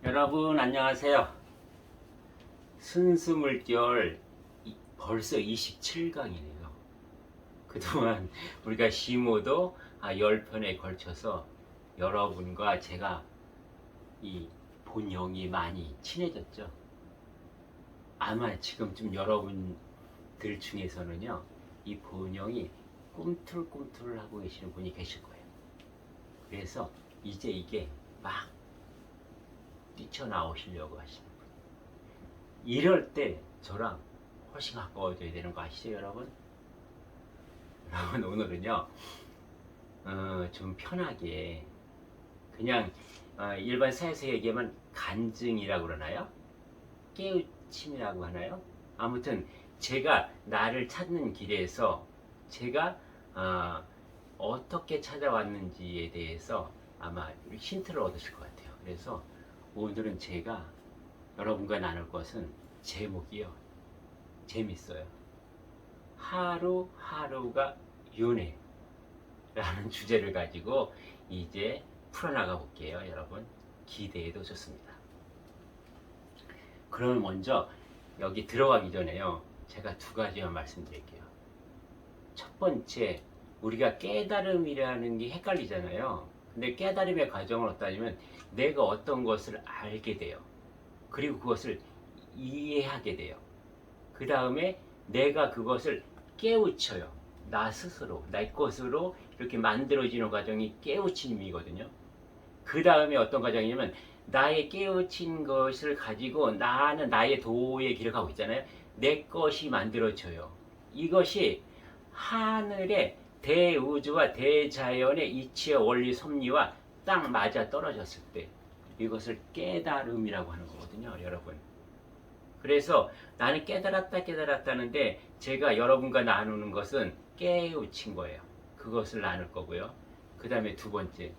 여러분 안녕하세요. 순수물결 벌써 27강이네요. 그동안 우리가 시모도 10편에 걸쳐서 여러분과 제가 이 본영이 많이 친해졌죠. 아마 지금쯤 여러분들 중에서는요, 이 본영이 꿈틀꿈틀 하고 계시는 분이 계실 거예요. 그래서 이제 이게 막 뛰쳐나오시려고 하시는 분. 이럴 때 저랑 훨씬 가까워져야 되는 거 아시죠, 여러분? 여러분, 오늘은요, 좀 편하게, 그냥, 일반 사회에서 얘기하면 간증이라고 그러나요? 깨우침이라고 하나요? 아무튼, 제가 나를 찾는 길에서 제가, 어떻게 찾아왔는지에 대해서 아마 힌트를 얻으실 것 같아요. 그래서 오늘은 제가 여러분과 나눌 것은 제목이요. 재밌어요. 하루하루가 윤회라는 주제를 가지고 이제 풀어나가 볼게요. 여러분 기대해도 좋습니다. 그러면 먼저 여기 들어가기 전에요. 제가 두 가지만 말씀드릴게요. 첫 번째, 우리가 깨달음이라는 게 헷갈리잖아요. 근데 깨달음의 과정은 어떠냐면 내가 어떤 것을 알게 돼요. 그리고 그것을 이해하게 돼요. 그 다음에 내가 그것을 깨우쳐요. 나 스스로, 내 것으로 이렇게 만들어지는 과정이 깨우침이거든요. 그 다음에 어떤 과정이냐면 나의 깨우친 것을 가지고 나는 나의 도의 길을 가고 있잖아요. 내 것이 만들어져요. 이것이 하늘의 대우주와 대자연의 이치의 원리 섭리와 딱 맞아 떨어졌을 때 이것을 깨달음이라고 하는 거거든요, 여러분. 그래서 나는 깨달았다는데 제가 여러분과 나누는 것은 깨우친 거예요. 그것을 나눌 거고요. 그 다음에 두 번째,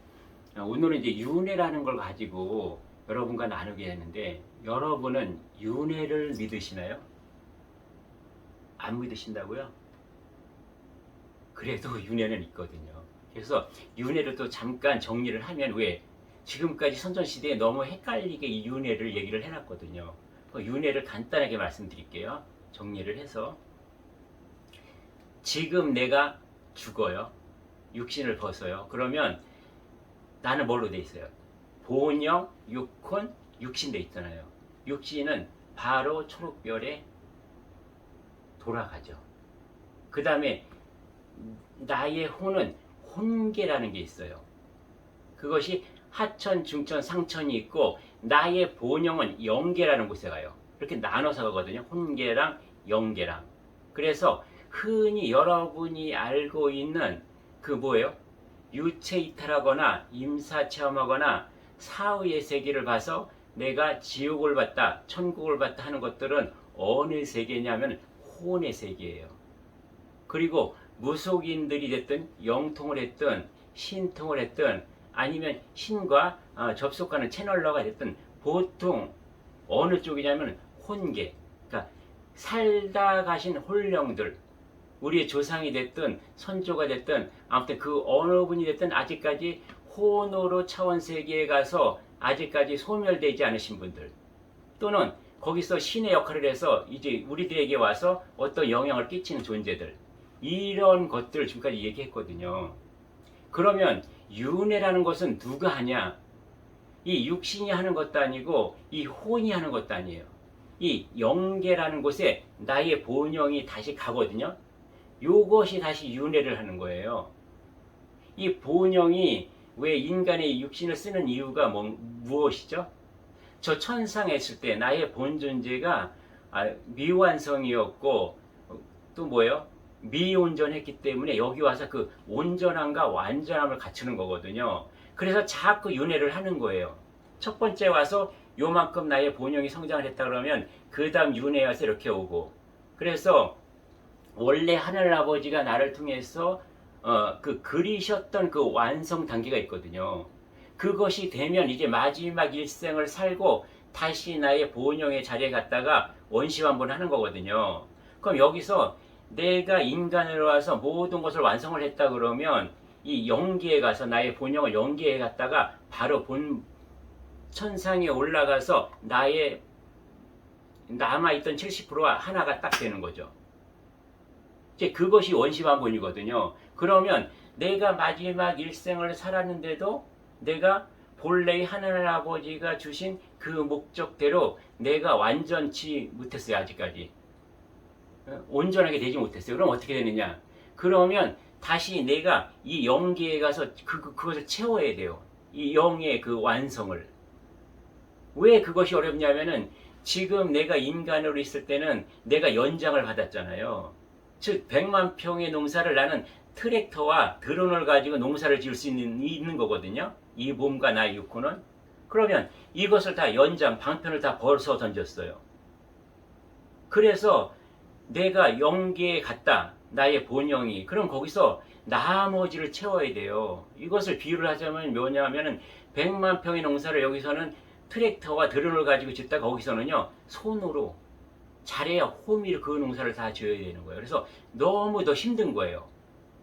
오늘은 이제 윤회라는 걸 가지고 여러분과 나누게 했는데 여러분은 윤회를 믿으시나요? 안 믿으신다고요? 그래도 윤회는 있거든요. 그래서 윤회를 또 잠깐 정리를 하면, 왜 지금까지 선전시대에 너무 헷갈리게 이 윤회를 얘기를 해놨거든요. 그 윤회를 간단하게 말씀드릴게요. 정리를 해서, 지금 내가 죽어요. 육신을 벗어요. 그러면 나는 뭘로 돼 있어요? 본영, 육혼, 육신 돼 있잖아요. 육신은 바로 초록별에 돌아가죠. 그 다음에 나의 혼은 혼계라는 게 있어요. 그것이 하천, 중천, 상천이 있고 나의 본영은 영계라는 곳에 가요. 이렇게 나눠서 가거든요. 혼계랑 영계랑. 그래서 흔히 여러분이 알고 있는 그 뭐예요? 유체 이탈하거나 임사 체험하거나 사후의 세계를 봐서 내가 지옥을 봤다, 천국을 봤다 하는 것들은 어느 세계냐면 혼의 세계예요. 그리고 무속인들이 됐든 영통을 했든 신통을 했든 아니면 신과 접속하는 채널러가 됐든 보통 어느 쪽이냐면 혼계, 그러니까 살다 가신 홀령들, 우리의 조상이 됐든 선조가 됐든 아무튼 그 어느 분이 됐든 아직까지 혼으로 차원 세계에 가서 아직까지 소멸되지 않으신 분들, 또는 거기서 신의 역할을 해서 이제 우리들에게 와서 어떤 영향을 끼치는 존재들, 이런 것들을 지금까지 얘기했거든요. 그러면 윤회라는 것은 누가 하냐? 이 육신이 하는 것도 아니고 이 혼이 하는 것도 아니에요. 이 영계라는 곳에 나의 본영이 다시 가거든요. 요것이 다시 윤회를 하는 거예요. 이 본영이 왜 인간의 육신을 쓰는 이유가 무엇이죠? 저 천상에 있을 때 나의 본 존재가 미완성이었고, 또 뭐예요? 미온전했기 때문에 여기 와서 그 온전함과 완전함을 갖추는 거거든요. 그래서 자꾸 윤회를 하는 거예요. 첫 번째 와서 요만큼 나의 본영이 성장을 했다 그러면 그 다음 윤회에 와서 이렇게 오고, 그래서 원래 하늘아버지가 나를 통해서 그 그리셨던 그 완성 단계가 있거든요. 그것이 되면 이제 마지막 일생을 살고 다시 나의 본영의 자리에 갔다가 원시환분 하는 거거든요. 그럼 여기서 내가 인간으로 와서 모든 것을 완성을 했다 그러면 이 영계에 가서 나의 본영을 영계에 갔다가 바로 천상에 올라가서 나의 남아있던 70%와 하나가 딱 되는 거죠. 이제 그것이 원시반본이거든요. 그러면 내가 마지막 일생을 살았는데도 내가 본래의 하나님 아버지가 주신 그 목적대로 내가 완전치 못했어요. 아직까지 온전하게 되지 못했어요. 그럼 어떻게 되느냐? 그러면 다시 내가 이 영계에 가서 그것을 채워야 돼요. 이 영의 그 완성을. 왜 그것이 어렵냐면은 지금 내가 인간으로 있을 때는 내가 연장을 받았잖아요. 즉 100만 평의 농사를 나는 트랙터와 드론을 가지고 농사를 지을 수 있는 거거든요. 이 몸과 나의 육혼은. 그러면 이것을 다 연장, 방편을 다 벌써 던졌어요. 그래서 내가 영계에 갔다. 나의 본영이. 그럼 거기서 나머지를 채워야 돼요. 이것을 비유를 하자면 뭐냐면은 100만 평의 농사를 여기서는 트랙터와 드론을 가지고 짓다 거기서는요 손으로 잘해야 호미로 그 농사를 다 지어야 되는 거예요. 그래서 너무 더 힘든 거예요.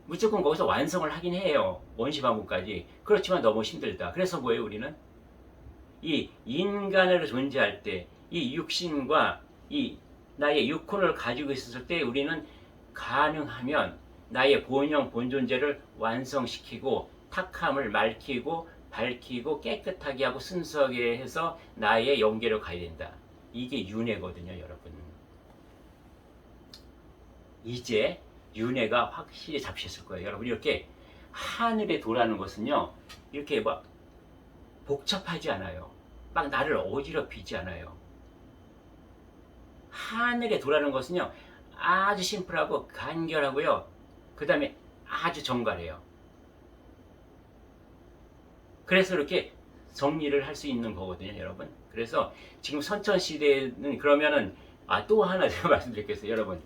무조건 거기서 완성을 하긴 해요. 원시반복까지. 그렇지만 너무 힘들다. 그래서 뭐예요 우리는? 이 인간으로 존재할 때 이 육신과 이 나의 육혼을 가지고 있었을 때 우리는 가능하면 나의 본영 본존재를 완성시키고 탁함을 맑히고 밝히고 깨끗하게 하고 순수하게 해서 나의 영계로 가야 된다. 이게 윤회거든요 여러분. 이제 윤회가 확실히 잡히셨을 거예요. 여러분 이렇게 하늘에 도라는 것은요 이렇게 막 복잡하지 않아요. 막 나를 어지럽히지 않아요. 하늘에 도라는 것은요 아주 심플하고 간결하고요. 그 다음에 아주 정갈해요. 그래서 이렇게 정리를 할 수 있는 거거든요 여러분. 그래서 지금 선천시대는 그러면은 또 하나 제가 말씀드리겠어요 여러분.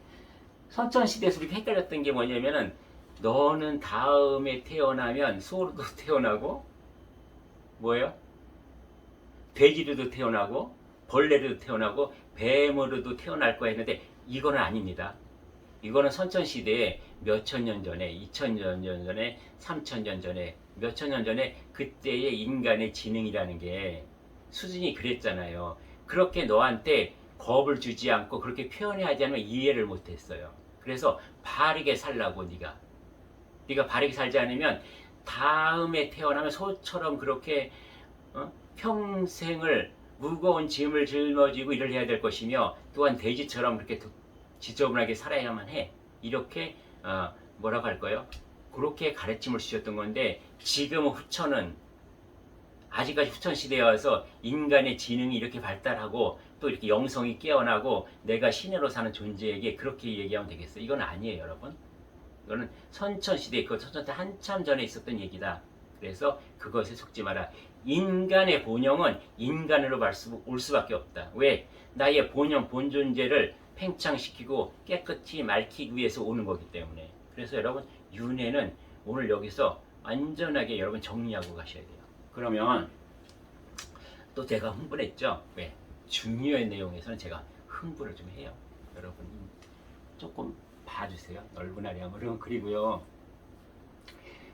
선천시대에서 이렇게 헷갈렸던 게 뭐냐면은 너는 다음에 태어나면 소로도 태어나고 뭐예요? 돼지로도 태어나고 벌레로도 태어나고 뱀으로도 태어날 거야 했는데 이거는 아닙니다. 이거는 선천시대에 몇천 년 전에 2000년 전에 3000년 전에 몇천 년 전에 그때의 인간의 지능이라는 게 수준이 그랬잖아요. 그렇게 너한테 겁을 주지 않고 그렇게 표현하지 않으면 이해를 못했어요. 그래서 바르게 살라고 네가 바르게 살지 않으면 다음에 태어나면 소처럼 그렇게 평생을 무거운 짐을 짊어지고 일을 해야 될 것이며 또한 돼지처럼 그렇게 지저분하게 살아야만 해. 이렇게 뭐라고 할까요? 그렇게 가르침을 주셨던 건데 지금 후천은 아직까지 후천시대에 와서 인간의 지능이 이렇게 발달하고 또 이렇게 영성이 깨어나고 내가 신으로 사는 존재에게 그렇게 얘기하면 되겠어요? 이건 아니에요 여러분. 이거는 선천시대 그 선천때 한참 전에 있었던 얘기다. 그래서 그것에 속지 마라. 인간의 본영은 인간으로 올 수밖에 없다. 왜? 나의 본영 본존재를 팽창시키고 깨끗이 맑히기 위해서 오는 거기 때문에. 그래서 여러분 윤회는 오늘 여기서 완전하게 여러분 정리하고 가셔야 돼요. 그러면 또 제가 흥분했죠. 왜? 중요한 내용에서는 제가 흥분을 좀 해요. 여러분 조금 봐주세요. 넓은 아리아무름. 그리고요.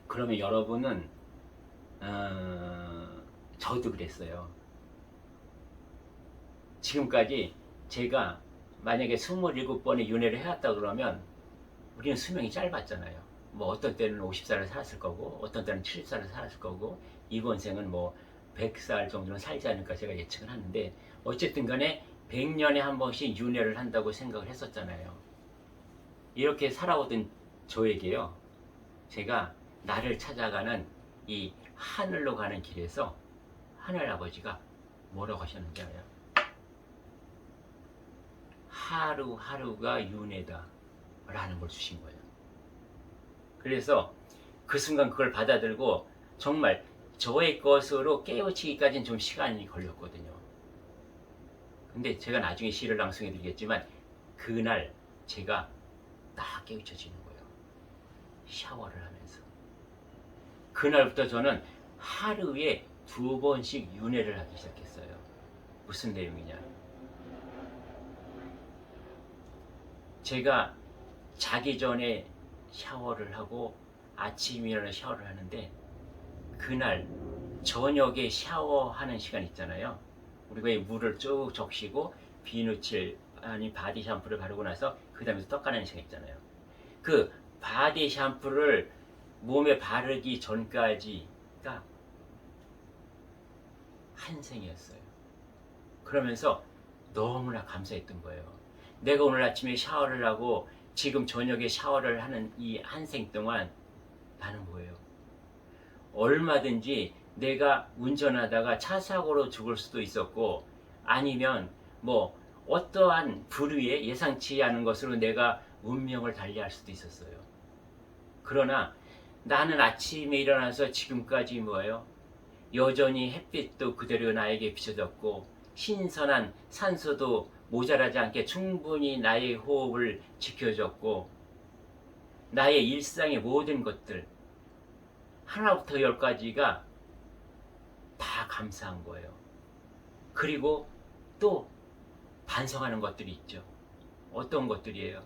그러면 여러분은 저도 그랬어요. 지금까지 제가 만약에 27번의 윤회를 해왔다 그러면 우리는 수명이 짧았잖아요. 뭐 어떤 때는 50살을 살았을 거고 어떤 때는 70살을 살았을 거고 이번 생은 뭐 100살 정도는 살지 않을까 제가 예측을 하는데 어쨌든 간에 100년에 한 번씩 윤회를 한다고 생각을 했었잖아요. 이렇게 살아오던 저에게요. 제가 나를 찾아가는 이 하늘로 가는 길에서 하늘 아버지가 뭐라고 하셨는지 알아요? 하루하루가 윤회다 라는 걸 주신 거예요. 그래서 그 순간 그걸 받아들고 정말 저의 것으로 깨우치기까지는 좀 시간이 걸렸거든요. 근데 제가 나중에 시를 낭송해 드리겠지만 그날 제가 딱 깨우쳐지는 거예요. 샤워를 하면서. 그날부터 저는 하루에 2번씩 윤회를 하기 시작했어요. 무슨 내용이냐? 제가 자기 전에 샤워를 하고 아침에 일어나 샤워를 하는데 그날 저녁에 샤워하는 시간 있잖아요. 우리가 이 물을 쭉 적시고 비누칠 아니 바디 샴푸를 바르고 나서 그 다음에 떡 까는 시간 있잖아요. 그 바디 샴푸를 몸에 바르기 전까지가 한생이었어요. 그러면서 너무나 감사했던 거예요. 내가 오늘 아침에 샤워를 하고 지금 저녁에 샤워를 하는 이 한생 동안 나는 뭐예요? 얼마든지 내가 운전하다가 차 사고로 죽을 수도 있었고, 아니면 뭐 어떠한 불의에 예상치 않은 것으로 내가 운명을 달리할 수도 있었어요. 그러나 나는 아침에 일어나서 지금까지 뭐예요? 여전히 햇빛도 그대로 나에게 비춰졌고, 신선한 산소도 모자라지 않게 충분히 나의 호흡을 지켜줬고, 나의 일상의 모든 것들 하나부터 열까지가 다 감사한 거예요. 그리고 또 반성하는 것들이 있죠. 어떤 것들이에요?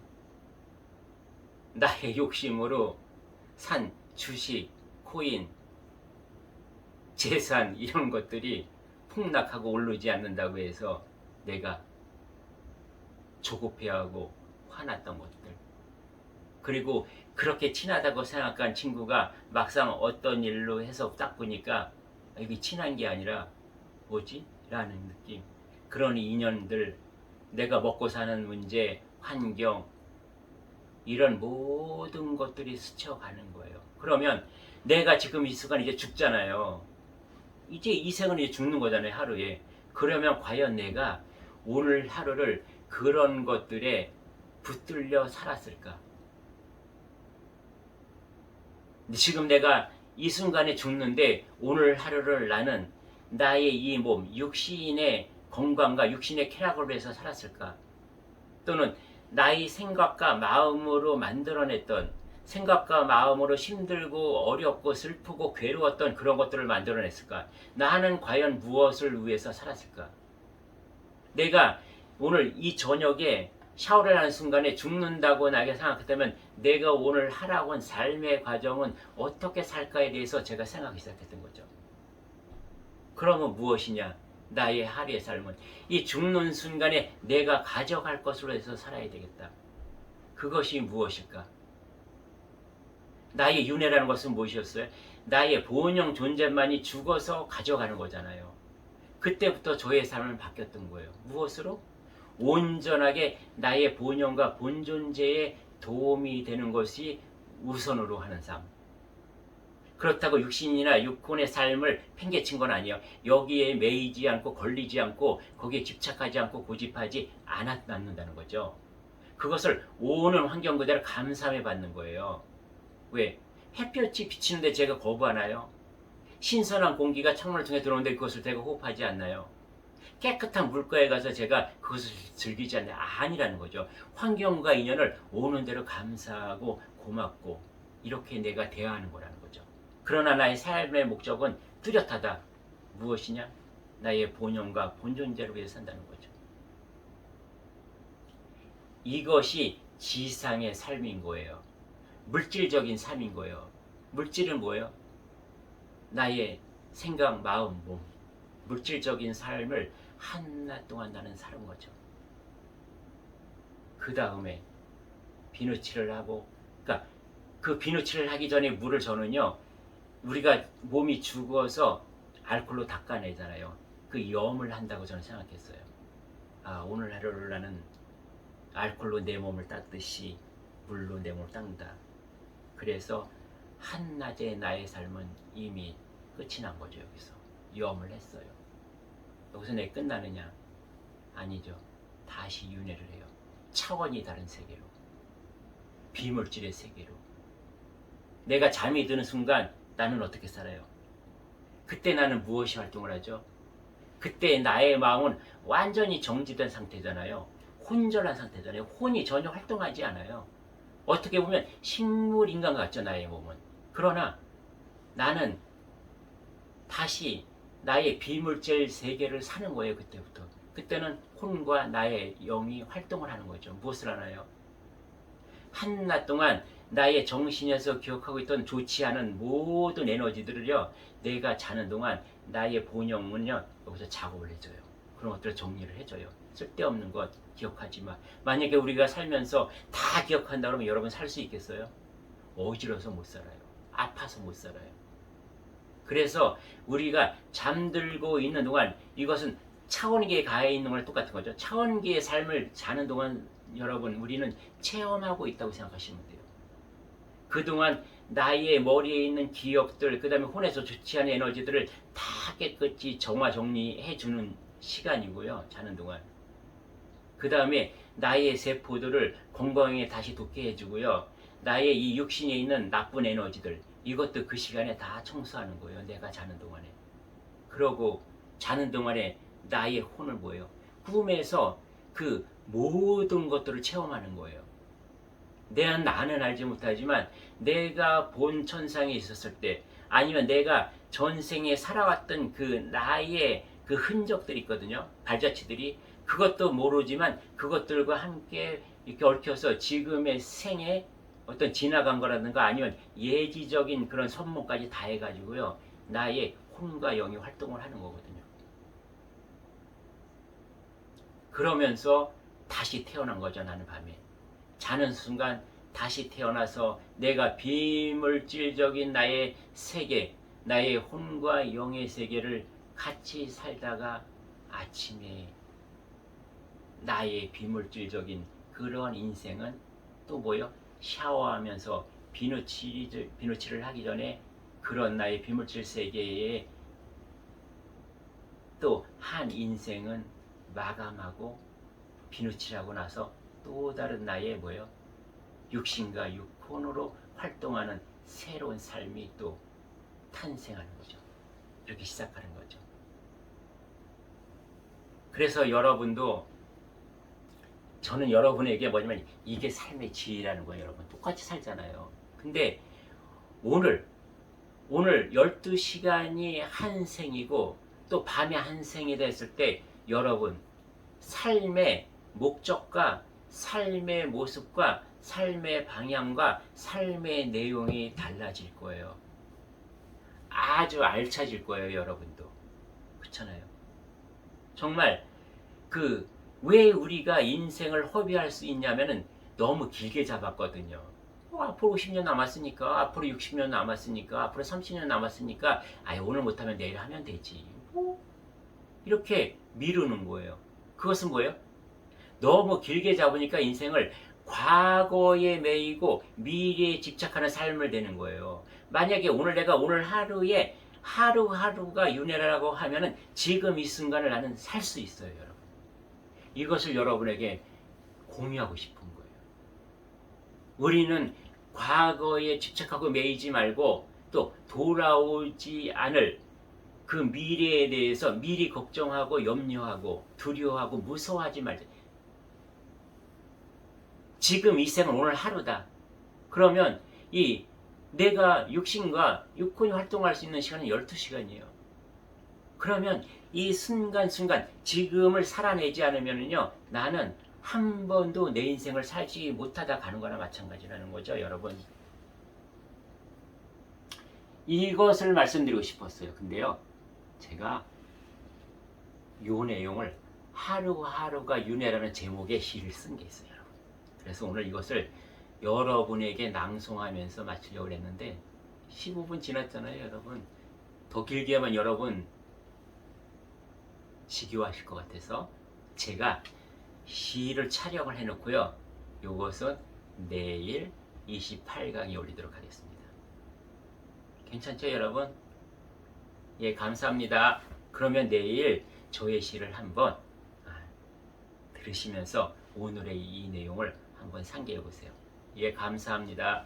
나의 욕심으로 산 주식, 코인, 재산 이런 것들이 폭락하고 오르지 않는다고 해서 내가 조급해하고 화났던 것들. 그리고 그렇게 친하다고 생각한 친구가 막상 어떤 일로 해서 딱 보니까 이게 친한 게 아니라 뭐지? 라는 느낌. 그런 인연들, 내가 먹고 사는 문제, 환경, 이런 모든 것들이 스쳐가는 거예요. 그러면 내가 지금 이 순간 이제 죽잖아요. 이제 이 생은 이제 죽는 거잖아요, 하루에. 그러면 과연 내가 오늘 하루를 그런 것들에 붙들려 살았을까? 지금 내가 이 순간에 죽는데 오늘 하루를 나는 나의 이 몸, 육신의 건강과 육신의 쾌락을 위해서 살았을까? 또는 나의 생각과 마음으로 만들어냈던, 생각과 마음으로 힘들고 어렵고 슬프고 괴로웠던 그런 것들을 만들어냈을까? 나는 과연 무엇을 위해서 살았을까? 내가 오늘 이 저녁에 샤워를 하는 순간에 죽는다고 나에게 생각했다면 내가 오늘 하라고 한 삶의 과정은 어떻게 살까에 대해서 제가 생각하기 시작했던 거죠. 그러면 무엇이냐? 나의 하루의 삶은 이 죽는 순간에 내가 가져갈 것으로 해서 살아야 되겠다. 그것이 무엇일까? 나의 윤회라는 것은 무엇이었어요? 나의 본영 존재만이 죽어서 가져가는 거잖아요. 그때부터 저의 삶은 바뀌었던 거예요. 무엇으로? 온전하게 나의 본영과 본존재에 도움이 되는 것이 우선으로 하는 삶. 그렇다고 육신이나 육혼의 삶을 팽개친 건 아니에요. 여기에 매이지 않고 걸리지 않고 거기에 집착하지 않고 고집하지 않는다는 거죠. 그것을 오는 환경 그대로 감사해 받는 거예요. 왜? 햇볕이 비치는데 제가 거부하나요? 신선한 공기가 창문을 통해 들어오는데 그것을 제가 호흡하지 않나요? 깨끗한 물가에 가서 제가 그것을 즐기지 않나요? 아니라는 거죠. 환경과 인연을 오는 대로 감사하고 고맙고 이렇게 내가 대화하는 거라는 거죠. 그러나 나의 삶의 목적은 뚜렷하다. 무엇이냐? 나의 본영과 본존재를 위해 산다는 거죠. 이것이 지상의 삶인 거예요. 물질적인 삶인 거예요. 물질은 뭐예요? 나의 생각, 마음, 몸. 물질적인 삶을 한낮 동안 나는 사는 거죠. 그 다음에 비누칠을 하고, 그러니까 그 비누칠을 하기 전에 물을 저는요, 우리가 몸이 죽어서 알코올로 닦아내잖아요. 그 염을 한다고 저는 생각했어요. 아, 오늘 하루를 나는 알코올로 내 몸을 닦듯이 물로 내 몸을 닦는다. 그래서 한낮에 나의 삶은 이미 끝이 난 거죠. 여기서 염을 했어요. 여기서 내 끝나느냐? 아니죠. 다시 윤회를 해요. 차원이 다른 세계로, 비물질의 세계로. 내가 잠이 드는 순간 나는 어떻게 살아요? 그때 나는 무엇이 활동을 하죠? 그때 나의 마음은 완전히 정지된 상태잖아요. 혼전한 상태잖아요. 혼이 전혀 활동하지 않아요. 어떻게 보면 식물 인간 같죠, 나의 몸은. 그러나 나는 다시 나의 비물질 세계를 사는 거예요. 그때부터. 그때는 혼과 나의 영이 활동을 하는 거죠. 무엇을 하나요? 한낮 동안 나의 정신에서 기억하고 있던 좋지 않은 모든 에너지들을요, 내가 자는 동안 나의 본영은요, 여기서 작업을 해줘요. 그런 것들을 정리를 해줘요. 쓸데없는 것 기억하지 마. 만약에 우리가 살면서 다 기억한다 그러면 여러분 살 수 있겠어요? 어지러워서 못 살아요. 아파서 못 살아요. 그래서 우리가 잠들고 있는 동안 이것은 차원계에 가해 있는 거랑 똑같은 거죠. 차원계의 삶을 자는 동안 여러분 우리는 체험하고 있다고 생각하시면 돼요. 그동안 나의 머리에 있는 기억들, 그 다음에 혼에서 좋지 않은 에너지들을 다 깨끗이 정화 정리해 주는 시간이고요. 자는 동안. 그 다음에 나의 세포들을 건강하게 다시 돋게 해주고요. 나의 이 육신에 있는 나쁜 에너지들, 이것도 그 시간에 다 청소하는 거예요. 내가 자는 동안에. 그러고 자는 동안에 나의 혼을 뭐예요? 꿈에서 그 모든 것들을 체험하는 거예요. 나는 알지 못하지만 내가 본 천상에 있었을 때, 아니면 내가 전생에 살아왔던 그 나의 그 흔적들이 있거든요. 발자취들이. 그것도 모르지만 그것들과 함께 이렇게 얽혀서 지금의 생에 어떤 지나간 거라든가 아니면 예지적인 그런 선몽까지 다 해가지고요. 나의 혼과 영이 활동을 하는 거거든요. 그러면서 다시 태어난 거죠. 나는 밤에. 자는 순간 다시 태어나서 내가 비물질적인 나의 세계, 나의 혼과 영의 세계를 같이 살다가 아침에 나의 비물질적인 그러한 인생은 또 뭐요? 샤워하면서 비누칠을 하기 전에 그런 나의 비물질 세계에 또 한 인생은 마감하고 비누칠하고 나서 또 다른 나의 뭐요? 육신과 육혼으로 활동하는 새로운 삶이 또 탄생하는 거죠. 이렇게 시작하는 거죠. 그래서 여러분도, 저는 여러분에게 뭐냐면 이게 삶의 지혜라는 거예요. 여러분 똑같이 살잖아요. 근데 오늘 12시간이 한 생이고 또 밤에 한 생이 됐을 때 여러분 삶의 목적과 삶의 모습과 삶의 방향과 삶의 내용이 달라질 거예요. 아주 알차질 거예요. 여러분도. 그렇잖아요. 정말 왜 우리가 인생을 허비할 수 있냐면은 너무 길게 잡았거든요. 앞으로 50년 남았으니까, 앞으로 60년 남았으니까, 앞으로 30년 남았으니까, 오늘 못하면 내일 하면 되지. 이렇게 미루는 거예요. 그것은 뭐예요? 너무 길게 잡으니까 인생을 과거에 매이고 미래에 집착하는 삶을 되는 거예요. 만약에 내가 오늘 하루에 하루하루가 윤회라고 하면은 지금 이 순간을 나는 살 수 있어요, 여러분. 이것을 여러분에게 공유하고 싶은 거예요. 우리는 과거에 집착하고 매이지 말고 또 돌아오지 않을 그 미래에 대해서 미리 걱정하고 염려하고 두려워하고 무서워하지 말자. 지금 이 생은 오늘 하루다. 그러면 내가 육신과 육혼이 활동할 수 있는 시간은 12시간이에요. 그러면 이 순간순간 지금을 살아내지 않으면요, 나는 한 번도 내 인생을 살지 못하다 가는 거나 마찬가지라는 거죠, 여러분. 이것을 말씀드리고 싶었어요. 근데요, 제가 요 내용을 하루하루가 윤회라는 제목의 시를 쓴 게 있어요, 여러분. 그래서 오늘 이것을 여러분에게 낭송하면서 마치려고 했는데 15분 지났잖아요, 여러분. 더 길게 하면 여러분 지겨워하실 것 같아서 제가 시를 촬영을 해놓고요. 이것은 내일 28강에 올리도록 하겠습니다. 괜찮죠, 여러분? 예, 감사합니다. 그러면 내일 저의 시를 한번 들으시면서 오늘의 이 내용을 한번 상기해 보세요. 예, 감사합니다.